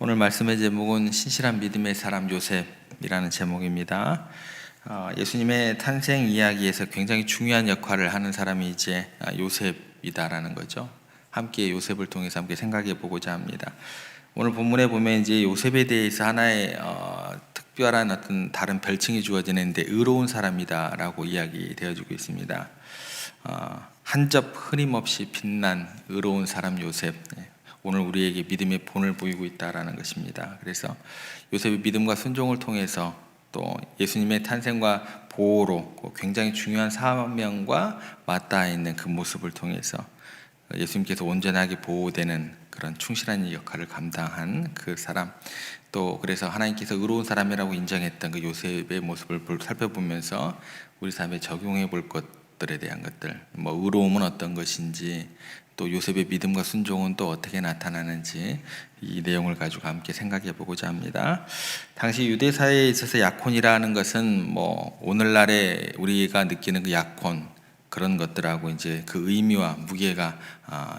오늘 말씀의 제목은 신실한 믿음의 사람 요셉이라는 제목입니다. 예수님의 탄생 이야기에서 굉장히 중요한 역할을 하는 사람이 이제 요셉이다라는 거죠. 함께 요셉을 통해서 함께 생각해 보고자 합니다. 오늘 본문에 보면 이제 요셉에 대해서 하나의 특별한 어떤 다른 별칭이 주어지는데 의로운 사람이다라고 이야기되어지고 있습니다. 한 점 흐림없이 빛난 의로운 사람 요셉. 오늘 우리에게 믿음의 본을 보이고 있다라는 것입니다. 그래서 요셉의 믿음과 순종을 통해서 또 예수님의 탄생과 보호로 굉장히 중요한 사명과 맞닿아 있는 그 모습을 통해서 예수님께서 온전하게 보호되는 그런 충실한 역할을 감당한 그 사람, 또 그래서 하나님께서 의로운 사람이라고 인정했던 그 요셉의 모습을 살펴보면서 우리 삶에 적용해 볼 것들에 대한 것들, 의로움은 어떤 것인지, 또 요셉의 믿음과 순종은 또 어떻게 나타나는지 이 내용을 가지고 함께 생각해 보고자 합니다. 당시 유대 사회에 있어서 약혼이라는 것은 오늘날에 우리가 느끼는 그 약혼 그런 것들하고 이제 그 의미와 무게가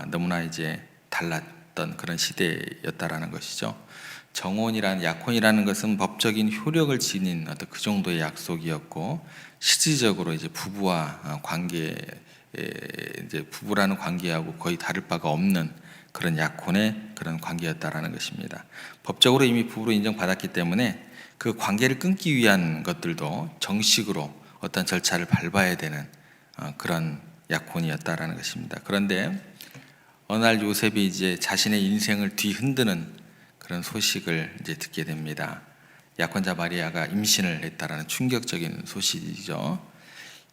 너무나 이제 달랐던 그런 시대였다라는 것이죠. 정혼이라는 약혼이라는 것은 법적인 효력을 지닌 어떤 그 정도의 약속이었고, 실질적으로 이제 부부와 관계, 이제 부부라는 관계하고 거의 다를 바가 없는 그런 약혼의 그런 관계였다라는 것입니다. 법적으로 이미 부부로 인정받았기 때문에 그 관계를 끊기 위한 것들도 정식으로 어떤 절차를 밟아야 되는 그런 약혼이었다라는 것입니다. 그런데 어느 날 요셉이 이제 자신의 인생을 뒤흔드는 그런 소식을 이제 듣게 됩니다. 약혼자 마리아가 임신을 했다라는 충격적인 소식이죠.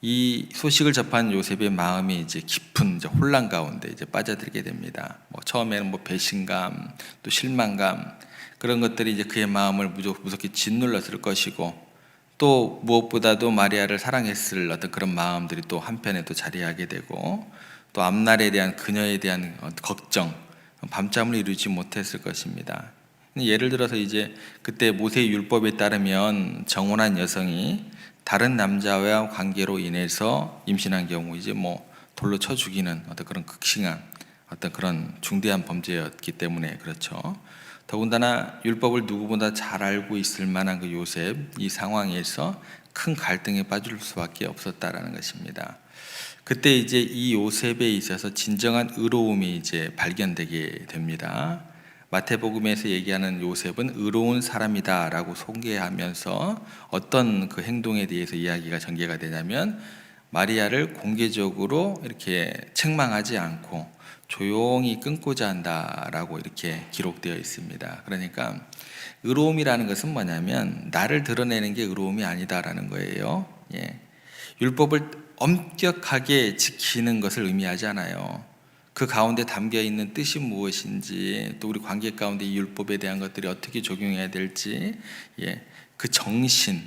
이 소식을 접한 요셉의 마음이 이제 깊은 이제 혼란 가운데 이제 빠져들게 됩니다. 처음에는 배신감, 또 실망감, 그런 것들이 이제 그의 마음을 무섭게 짓눌렀을 것이고, 또 무엇보다도 마리아를 사랑했을 어떤 그런 마음들이 또 한편에 또 자리하게 되고, 또 앞날에 대한 그녀에 대한 걱정, 밤잠을 이루지 못했을 것입니다. 예를 들어서 이제 그때 모세의 율법에 따르면 정혼한 여성이 다른 남자와 관계로 인해서 임신한 경우 이제 돌로 쳐 죽이는 어떤 그런 극심한 어떤 그런 중대한 범죄였기 때문에 그렇죠. 더군다나 율법을 누구보다 잘 알고 있을 만한 그 요셉, 이 상황에서 큰 갈등에 빠질 수밖에 없었다라는 것입니다. 그때 이제 이 요셉에 있어서 진정한 의로움이 이제 발견되게 됩니다. 마태복음에서 얘기하는 요셉은 의로운 사람이다라고 소개하면서 어떤 그 행동에 대해서 이야기가 전개가 되냐면, 마리아를 공개적으로 이렇게 책망하지 않고 조용히 끊고자 한다라고 이렇게 기록되어 있습니다. 그러니까 의로움이라는 것은 뭐냐면 나를 드러내는 게 의로움이 아니다라는 거예요. 율법을 엄격하게 지키는 것을 의미하지 않아요. 그 가운데 담겨 있는 뜻이 무엇인지, 또 우리 관계 가운데 이 율법에 대한 것들이 어떻게 적용해야 될지, 그 정신,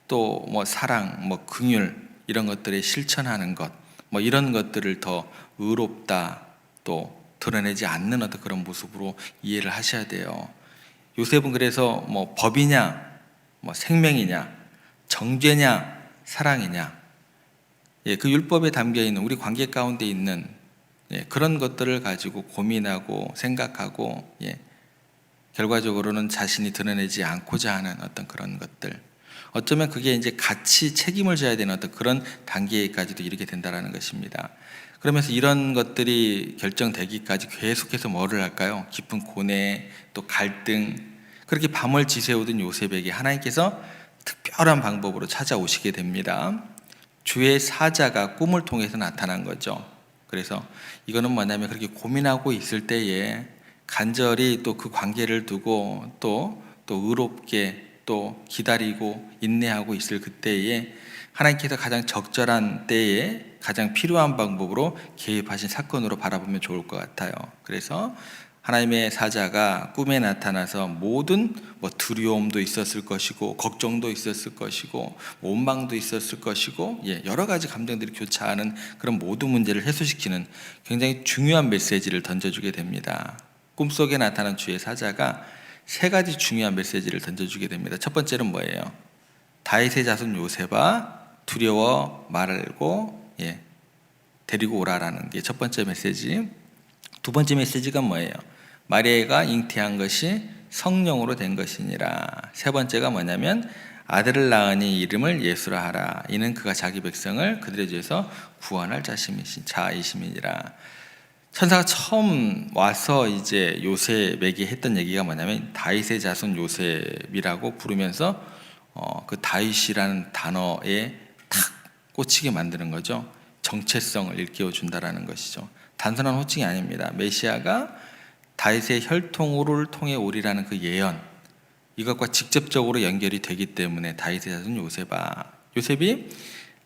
또 사랑, 긍휼, 이런 것들에 실천하는 것, 이런 것들을 더 의롭다, 또 드러내지 않는 어떤 그런 모습으로 이해를 하셔야 돼요. 요셉은 그래서 법이냐, 생명이냐, 정죄냐, 사랑이냐, 그 율법에 담겨 있는 우리 관계 가운데 있는 그런 것들을 가지고 고민하고 생각하고, 결과적으로는 자신이 드러내지 않고자 하는 어떤 그런 것들, 어쩌면 그게 이제 같이 책임을 져야 되는 어떤 그런 단계까지도 이르게 된다는 것입니다. 그러면서 이런 것들이 결정되기까지 계속해서 뭐를 할까요? 깊은 고뇌, 또 갈등, 그렇게 밤을 지새우던 요셉에게 하나님께서 특별한 방법으로 찾아오시게 됩니다. 주의 사자가 꿈을 통해서 나타난 거죠. 그래서 이거는 뭐냐면, 그렇게 고민하고 있을 때에 간절히 또 그 관계를 두고 또 의롭게 또 기다리고 인내하고 있을 그때에 하나님께서 가장 적절한 때에 가장 필요한 방법으로 개입하신 사건으로 바라보면 좋을 것 같아요. 그래서 하나님의 사자가 꿈에 나타나서 모든 두려움도 있었을 것이고, 걱정도 있었을 것이고, 원망도 있었을 것이고, 여러 가지 감정들이 교차하는 그런 모든 문제를 해소시키는 굉장히 중요한 메시지를 던져주게 됩니다. 꿈속에 나타난 주의 사자가 세 가지 중요한 메시지를 던져주게 됩니다. 첫 번째는 뭐예요? 다윗의 자손 요셉아, 두려워 말고 데리고 오라라는 게 첫 번째 메시지. 두 번째 메시지가 뭐예요? 마리아가 잉태한 것이 성령으로 된 것이니라. 세 번째가 뭐냐면 아들을 낳으니 이름을 예수라 하라. 이는 그가 자기 백성을 그들의 죄에서 구원할 자이심이니라. 천사가 처음 와서 이제 요셉에게 했던 얘기가 뭐냐면 다윗의 자손 요셉이라고 부르면서 그 다윗이라는 단어에 탁 꽂히게 만드는 거죠. 정체성을 일깨워 준다라는 것이죠. 단순한 호칭이 아닙니다. 메시아가 다윗의 혈통을 통해 오리라는 그 예언, 이것과 직접적으로 연결이 되기 때문에 다윗의 자손 요셉이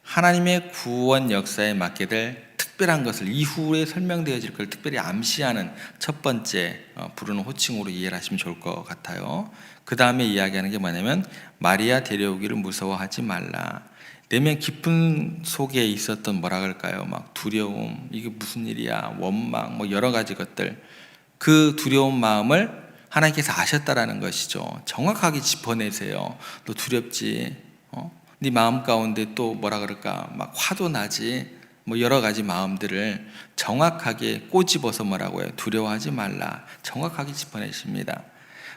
하나님의 구원 역사에 맡게 될 특별한 것을, 이후에 설명되어질 걸 특별히 암시하는 첫 번째 부르는 호칭으로 이해를 하시면 좋을 것 같아요. 그 다음에 이야기하는 게 뭐냐면 마리아 데려오기를 무서워하지 말라. 내면 깊은 속에 있었던 뭐라 그럴까요? 막 두려움, 이게 무슨 일이야, 원망, 뭐 여러 가지 것들, 그 두려운 마음을 하나님께서 아셨다라는 것이죠. 정확하게 짚어내세요. 너 두렵지? 네 마음 가운데 또 뭐라 그럴까? 막 화도 나지? 뭐 여러 가지 마음들을 정확하게 꼬집어서 뭐라고 해요? 두려워하지 말라. 정확하게 짚어내십니다.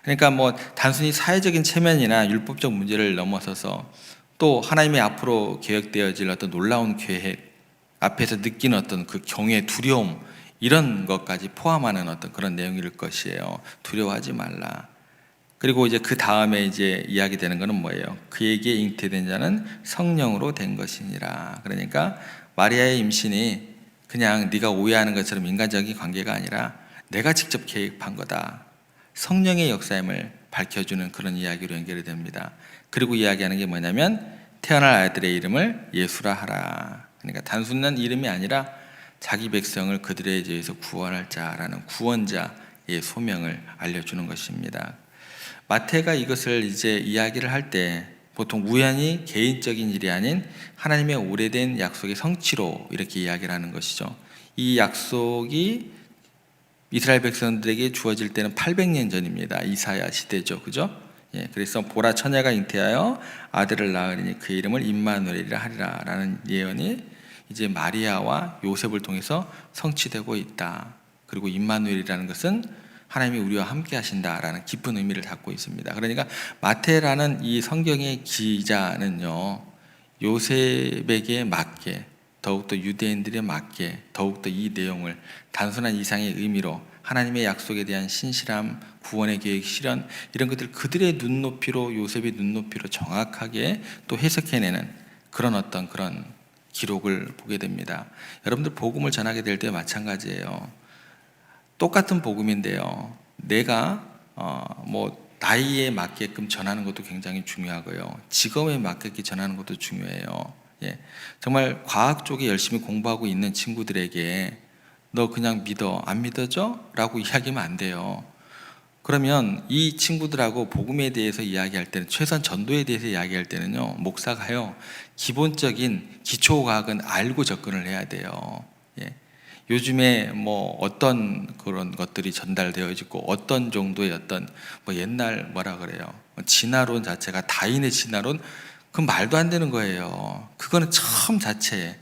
그러니까 뭐 단순히 사회적인 체면이나 율법적 문제를 넘어서서 또 하나님의 앞으로 계획되어질 어떤 놀라운 계획 앞에서 느끼는 어떤 그 경외, 두려움, 이런 것까지 포함하는 어떤 그런 내용일 것이에요. 두려워하지 말라. 그리고 이제 그 다음에 이제 이야기되는 것은 뭐예요? 그에게 잉태된 자는 성령으로 된 것이니라. 그러니까 마리아의 임신이 그냥 네가 오해하는 것처럼 인간적인 관계가 아니라 내가 직접 계획한 거다. 성령의 역사임을 밝혀주는 그런 이야기로 연결이 됩니다. 그리고 이야기하는 게 뭐냐면 태어날 아이들의 이름을 예수라 하라. 그러니까 단순한 이름이 아니라 자기 백성을 그들의 죄에서 구원할 자라는 구원자의 소명을 알려주는 것입니다. 마태가 이것을 이제 이야기를 할 때 보통 우연히 개인적인 일이 아닌 하나님의 오래된 약속의 성취로 이렇게 이야기를 하는 것이죠. 이 약속이 이스라엘 백성들에게 주어질 때는 800년 전입니다. 이사야 시대죠. 그죠? 예, 그래서 보라 처녀가 잉태하여 아들을 낳으리니 그 이름을 임마누엘이라 하리라 라는 예언이 이제 마리아와 요셉을 통해서 성취되고 있다. 그리고 임마누엘이라는 것은 하나님이 우리와 함께 하신다라는 깊은 의미를 갖고 있습니다. 그러니까 마태라는 이 성경의 기자는요, 요셉에게 맞게, 더욱더 유대인들에 맞게 더욱더 이 내용을 단순한 이상의 의미로 하나님의 약속에 대한 신실함, 구원의 계획, 실현, 이런 것들 그들의 눈높이로, 요셉의 눈높이로 정확하게 또 해석해내는 그런 기록을 보게 됩니다. 여러분들 복음을 전하게 될 때 마찬가지예요. 똑같은 복음인데요, 내가 나이에 맞게끔 전하는 것도 굉장히 중요하고요, 직업에 맞게 전하는 것도 중요해요. 예, 정말 과학 쪽에 열심히 공부하고 있는 친구들에게 너 그냥 믿어, 안 믿어져? 라고 이야기하면 안 돼요. 그러면 이 친구들하고 복음에 대해서 이야기할 때는, 최소한 전도에 대해서 이야기할 때는요, 목사가요, 기본적인 기초과학은 알고 접근을 해야 돼요. 예. 요즘에 뭐 어떤 그런 것들이 전달되어 있고, 어떤 정도의 옛날 뭐라 그래요, 진화론 자체가 다인의 진화론, 그건 말도 안 되는 거예요. 그거는 처음 자체,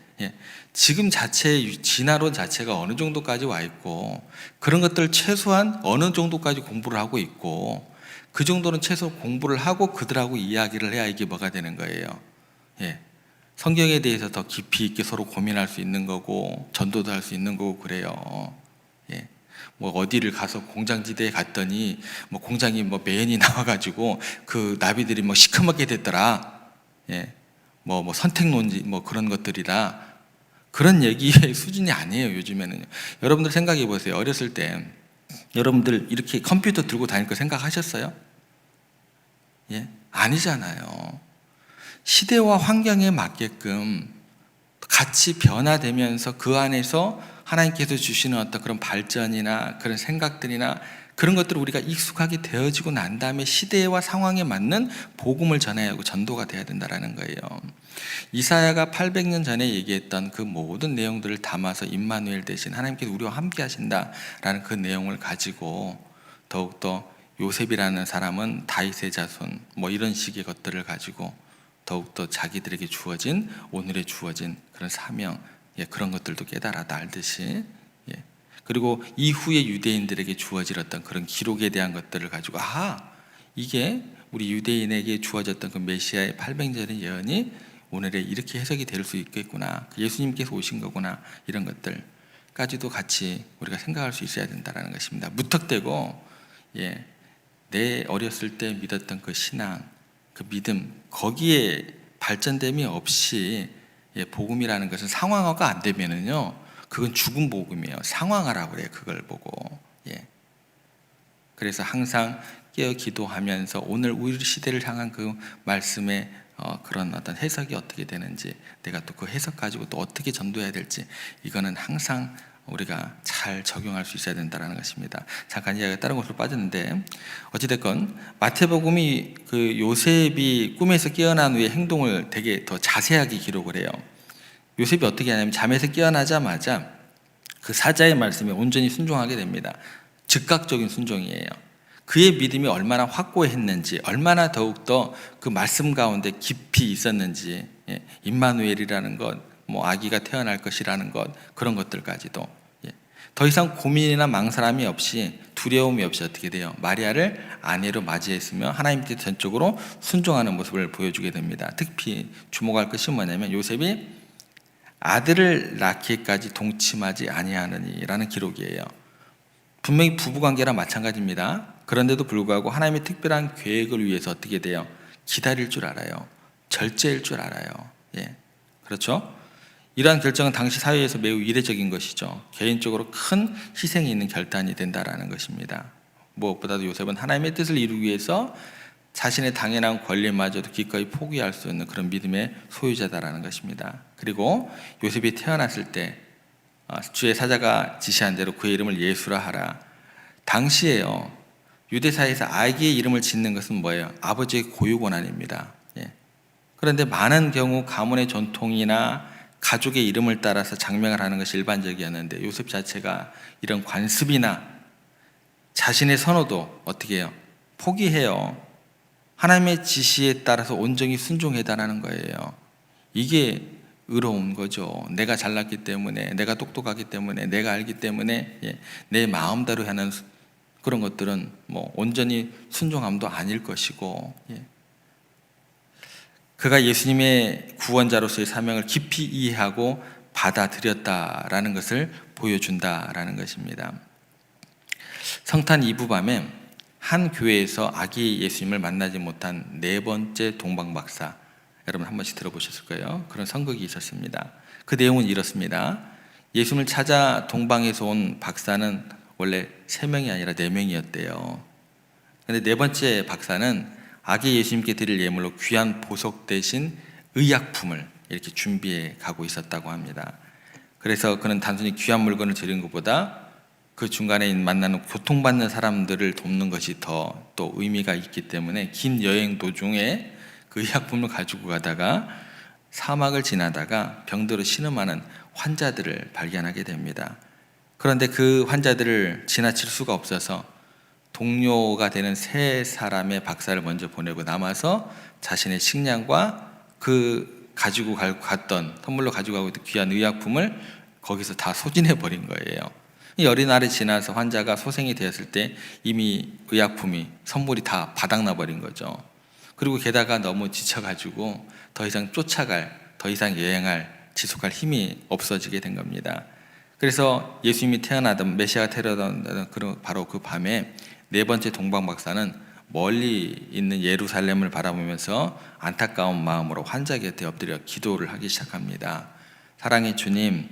지금 자체의 진화론 자체가 어느 정도까지 와 있고, 그런 것들 최소한 어느 정도까지 공부를 하고 있고, 그 정도는 최소 공부를 하고 그들하고 이야기를 해야 이게 뭐가 되는 거예요. 성경에 대해서 더 깊이 있게 서로 고민할 수 있는 거고, 전도도 할 수 있는 거고 그래요. 뭐 어디를 가서 공장지대에 갔더니 뭐 공장이 뭐 매연이 나와가지고 그 나비들이 뭐 시커멓게 됐더라. 뭐 선택론지 뭐 그런 것들이라, 그런 얘기의 수준이 아니에요. 요즘에는 여러분들 생각해 보세요. 어렸을 때 여러분들 이렇게 컴퓨터 들고 다닐 거 생각하셨어요? 아니잖아요. 시대와 환경에 맞게끔 같이 변화되면서 그 안에서 하나님께서 주시는 어떤 그런 발전이나 그런 생각들이나 그런 것들을 우리가 익숙하게 되어지고 난 다음에 시대와 상황에 맞는 복음을 전해야 하고 전도가 돼야 된다는 거예요. 이사야가 800년 전에 얘기했던 그 모든 내용들을 담아서 임마누엘 대신 하나님께서 우리와 함께 하신다라는 그 내용을 가지고, 더욱더 요셉이라는 사람은 다윗의 자손, 뭐 이런 식의 것들을 가지고 더욱더 자기들에게 오늘에 주어진 그런 사명, 그런 것들도 깨달아 알듯이, 그리고 이후에 유대인들에게 주어질 어떤 그런 기록에 대한 것들을 가지고 이게 우리 유대인에게 주어졌던 그 메시아의 800년의 예언이 오늘에 이렇게 해석이 될 수 있겠구나, 예수님께서 오신 거구나, 이런 것들까지도 같이 우리가 생각할 수 있어야 된다는 것입니다. 무턱대고 내 어렸을 때 믿었던 그 신앙, 그 믿음, 거기에 발전됨이 없이 복음이라는 것은 상황화가 안 되면은요, 그건 죽은 복음이에요. 상황화라고 그래요, 그걸 보고. 그래서 항상 깨어 기도하면서 오늘 우리 시대를 향한 그 말씀의 그런 어떤 해석이 어떻게 되는지, 내가 또 그 해석 가지고 또 어떻게 전도해야 될지, 이거는 항상 우리가 잘 적용할 수 있어야 된다는 것입니다. 잠깐 이야기가 다른 곳으로 빠졌는데, 어찌됐건 마태복음이 그 요셉이 꿈에서 깨어난 후에 행동을 되게 더 자세하게 기록을 해요. 요셉이 어떻게 하냐면 잠에서 깨어나자마자 그 사자의 말씀에 온전히 순종하게 됩니다. 즉각적인 순종이에요. 그의 믿음이 얼마나 확고했는지, 얼마나 더욱더 그 말씀 가운데 깊이 있었는지, 임마누엘이라는 것, 아기가 태어날 것이라는 것, 그런 것들까지도 더 이상 고민이나 망설임이 없이, 두려움이 없이 어떻게 돼요? 마리아를 아내로 맞이했으며 하나님께 전적으로 순종하는 모습을 보여주게 됩니다. 특히 주목할 것이 뭐냐면 요셉이 아들을 낳기까지 동침하지 아니하느니라는 기록이에요. 분명히 부부관계랑 마찬가지입니다. 그런데도 불구하고 하나님의 특별한 계획을 위해서 어떻게 돼요? 기다릴 줄 알아요. 절제일 줄 알아요. 그렇죠? 이러한 결정은 당시 사회에서 매우 이례적인 것이죠. 개인적으로 큰 희생이 있는 결단이 된다라는 것입니다. 무엇보다도 요셉은 하나님의 뜻을 이루기 위해서 자신의 당연한 권리마저도 기꺼이 포기할 수 있는 그런 믿음의 소유자다라는 것입니다. 그리고 요셉이 태어났을 때 주의 사자가 지시한 대로 그의 이름을 예수라 하라. 당시에요, 유대사회에서 아기의 이름을 짓는 것은 뭐예요? 아버지의 고유 권한입니다. 그런데 많은 경우 가문의 전통이나 가족의 이름을 따라서 장명을 하는 것이 일반적이었는데, 요셉 자체가 이런 관습이나 자신의 선호도 어떻게 해요? 포기해요. 하나님의 지시에 따라서 온전히 순종해달라는 거예요. 이게 의로운 거죠. 내가 잘났기 때문에, 내가 똑똑하기 때문에, 내가 알기 때문에 내 마음대로 하는 그런 것들은 온전히 순종함도 아닐 것이고, 그가 예수님의 구원자로서의 사명을 깊이 이해하고 받아들였다라는 것을 보여준다라는 것입니다. 성탄 이브 밤에 한 교회에서 아기 예수님을 만나지 못한 네 번째 동방박사, 여러분 한 번씩 들어보셨을 거예요. 그런 선극이 있었습니다. 그 내용은 이렇습니다. 예수님을 찾아 동방에서 온 박사는 원래 3명이 아니라 4명이었대요. 그런데 네 번째 박사는 아기 예수님께 드릴 예물로 귀한 보석 대신 의약품을 이렇게 준비해 가고 있었다고 합니다. 그래서 그는 단순히 귀한 물건을 드리는 것보다 그 중간에 만나는 고통받는 사람들을 돕는 것이 더 또 의미가 있기 때문에 긴 여행 도중에 그 의약품을 가지고 가다가 사막을 지나다가 병들어 신음하는 환자들을 발견하게 됩니다. 그런데 그 환자들을 지나칠 수가 없어서 동료가 되는 3사람의 박사를 먼저 보내고 남아서 자신의 식량과 그 가지고 갔던, 선물로 가지고 가고 있던 귀한 의약품을 거기서 다 소진해 버린 거예요. 이 어린날이 지나서 환자가 소생이 되었을 때 이미 의약품이, 선물이 다 바닥나 버린 거죠. 그리고 게다가 너무 지쳐가지고 더 이상 더 이상 여행할, 지속할 힘이 없어지게 된 겁니다. 그래서 예수님이 태어나던, 메시아가 태어나던 바로 그 밤에 네 번째 동방박사는 멀리 있는 예루살렘을 바라보면서 안타까운 마음으로 환자 곁에 엎드려 기도를 하기 시작합니다. 사랑의 주님,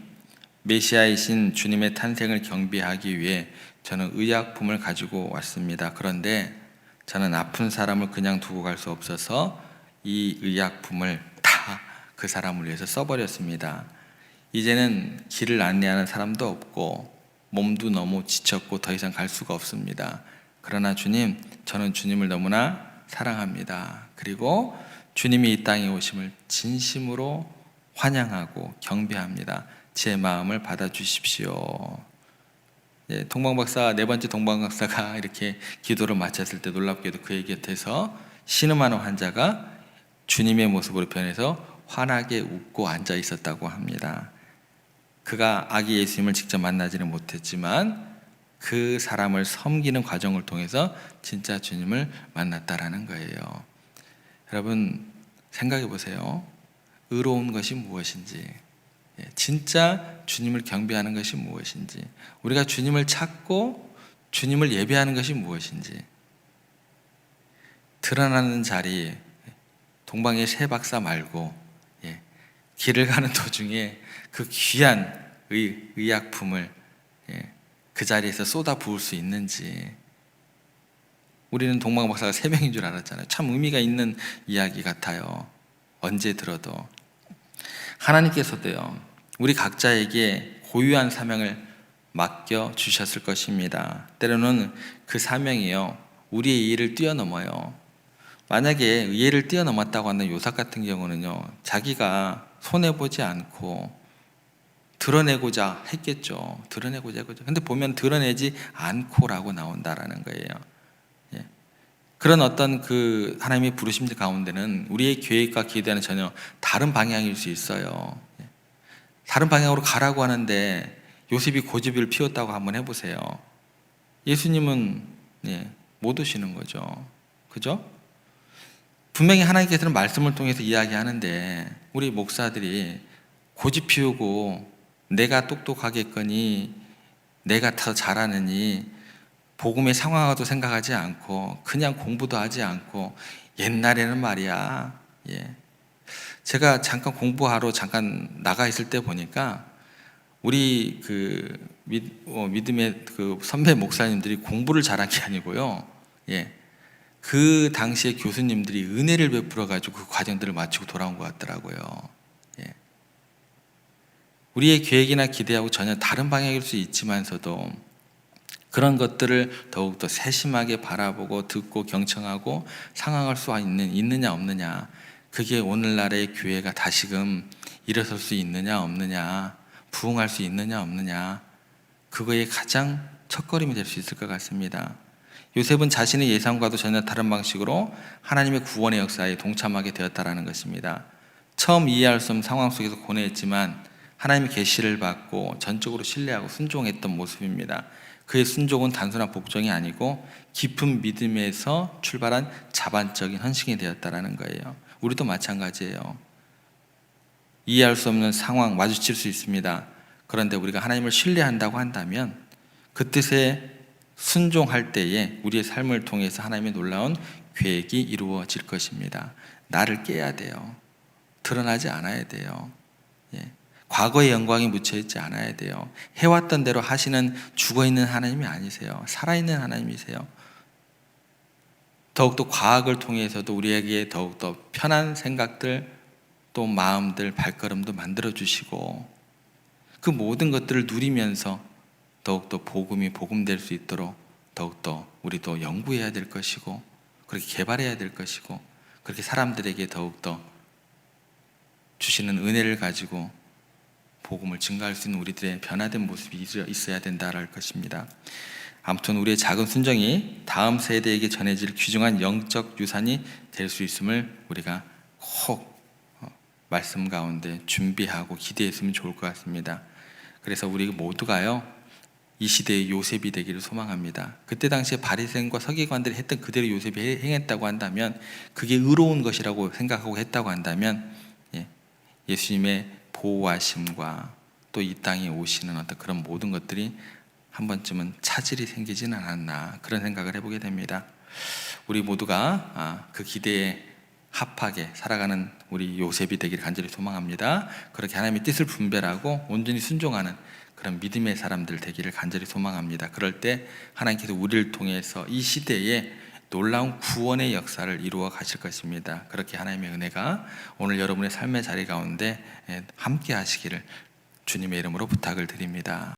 메시아이신 주님의 탄생을 경배하기 위해 저는 의약품을 가지고 왔습니다. 그런데 저는 아픈 사람을 그냥 두고 갈 수 없어서 이 의약품을 다 그 사람을 위해서 써버렸습니다. 이제는 길을 안내하는 사람도 없고 몸도 너무 지쳤고 더 이상 갈 수가 없습니다. 그러나 주님, 저는 주님을 너무나 사랑합니다. 그리고 주님이 이 땅에 오심을 진심으로 환영하고 경배합니다. 제 마음을 받아주십시오. 동방박사, 네 번째 동방박사가 이렇게 기도를 마쳤을 때 놀랍게도 그의 곁에서 신음하는 환자가 주님의 모습으로 변해서 환하게 웃고 앉아 있었다고 합니다. 그가 아기 예수님을 직접 만나지는 못했지만 그 사람을 섬기는 과정을 통해서 진짜 주님을 만났다라는 거예요. 여러분 생각해 보세요. 의로운 것이 무엇인지, 진짜 주님을 경배하는 것이 무엇인지, 우리가 주님을 찾고 주님을 예배하는 것이 무엇인지, 드러나는 자리, 동방의 새 박사 말고 길을 가는 도중에 그 귀한 의약품을 그 자리에서 쏟아 부을 수 있는지. 우리는 동방 박사가 3명인 줄 알았잖아요. 참 의미가 있는 이야기 같아요. 언제 들어도. 하나님께서도요, 우리 각자에게 고유한 사명을 맡겨 주셨을 것입니다. 때로는 그 사명이요, 우리의 이해를 뛰어넘어요. 만약에 이해를 뛰어넘었다고 하는 요셉 같은 경우는요, 자기가 손해보지 않고 드러내고자 했겠죠. 드러내고자 했겠죠. 근데 보면 드러내지 않고라고 나온다라는 거예요. 그런 어떤 그 하나님의 부르심 가운데는 우리의 계획과 기대와는 전혀 다른 방향일 수 있어요. 다른 방향으로 가라고 하는데 요셉이 고집을 피웠다고 한번 해보세요. 예수님은 못 오시는 거죠. 그죠? 분명히 하나님께서는 말씀을 통해서 이야기하는데 우리 목사들이 고집 피우고 내가 똑똑하겠거니 내가 더 잘하느니 복음의 상황화도 생각하지 않고 그냥 공부도 하지 않고, 옛날에는 말이야, 제가 잠깐 공부하러 잠깐 나가 있을 때 보니까 우리 그 믿음의 그 선배 목사님들이 공부를 잘한 게 아니고요, 그 당시에 교수님들이 은혜를 베풀어 가지고 그 과정들을 마치고 돌아온 것 같더라고요. 우리의 계획이나 기대하고 전혀 다른 방향일 수 있지만서도 그런 것들을 더욱더 세심하게 바라보고 듣고 경청하고 상황할 수 있느냐 없느냐, 그게 오늘날의 교회가 다시금 일어설 수 있느냐 없느냐, 부흥할 수 있느냐 없느냐, 그거의 가장 첫걸음이 될 수 있을 것 같습니다. 요셉은 자신의 예상과도 전혀 다른 방식으로 하나님의 구원의 역사에 동참하게 되었다라는 것입니다. 처음 이해할 수 없는 상황 속에서 고뇌했지만 하나님의 계시를 받고 전적으로 신뢰하고 순종했던 모습입니다. 그의 순종은 단순한 복종이 아니고 깊은 믿음에서 출발한 자반적인 헌신이 되었다라는 거예요. 우리도 마찬가지예요. 이해할 수 없는 상황 마주칠 수 있습니다. 그런데 우리가 하나님을 신뢰한다고 한다면 그 뜻에 순종할 때에 우리의 삶을 통해서 하나님의 놀라운 계획이 이루어질 것입니다. 나를 깨야 돼요. 드러나지 않아야 돼요. 과거의 영광이 묻혀있지 않아야 돼요. 해왔던 대로 하시는 죽어있는 하나님이 아니세요. 살아있는 하나님이세요. 더욱더 과학을 통해서도 우리에게 더욱더 편한 생각들, 또 마음들, 발걸음도 만들어주시고 그 모든 것들을 누리면서 더욱더 복음이 복음될 수 있도록 더욱더 우리도 연구해야 될 것이고 그렇게 개발해야 될 것이고 그렇게 사람들에게 더욱더 주시는 은혜를 가지고 복음을 증가할 수 있는 우리들의 변화된 모습이 있어야 된다랄 것입니다. 아무튼 우리의 작은 순종이 다음 세대에게 전해질 귀중한 영적 유산이 될 수 있음을 우리가 꼭 말씀 가운데 준비하고 기대했으면 좋을 것 같습니다. 그래서 우리 모두가요, 이 시대의 요셉이 되기를 소망합니다. 그때 당시에 바리새인과 서기관들이 했던 그대로 요셉이 행했다고 한다면, 그게 의로운 것이라고 생각하고 했다고 한다면, 예수님의 보호하심과 또 이 땅에 오시는 어떤 그런 모든 것들이 한 번쯤은 차질이 생기지는 않았나, 그런 생각을 해보게 됩니다. 우리 모두가 그 기대에 합하게 살아가는 우리 요셉이 되기를 간절히 소망합니다. 그렇게 하나님의 뜻을 분별하고 온전히 순종하는 그런 믿음의 사람들 되기를 간절히 소망합니다. 그럴 때 하나님께서 우리를 통해서 이 시대에 놀라운 구원의 역사를 이루어 가실 것입니다. 그렇게 하나님의 은혜가 오늘 여러분의 삶의 자리 가운데 함께 하시기를 주님의 이름으로 부탁을 드립니다.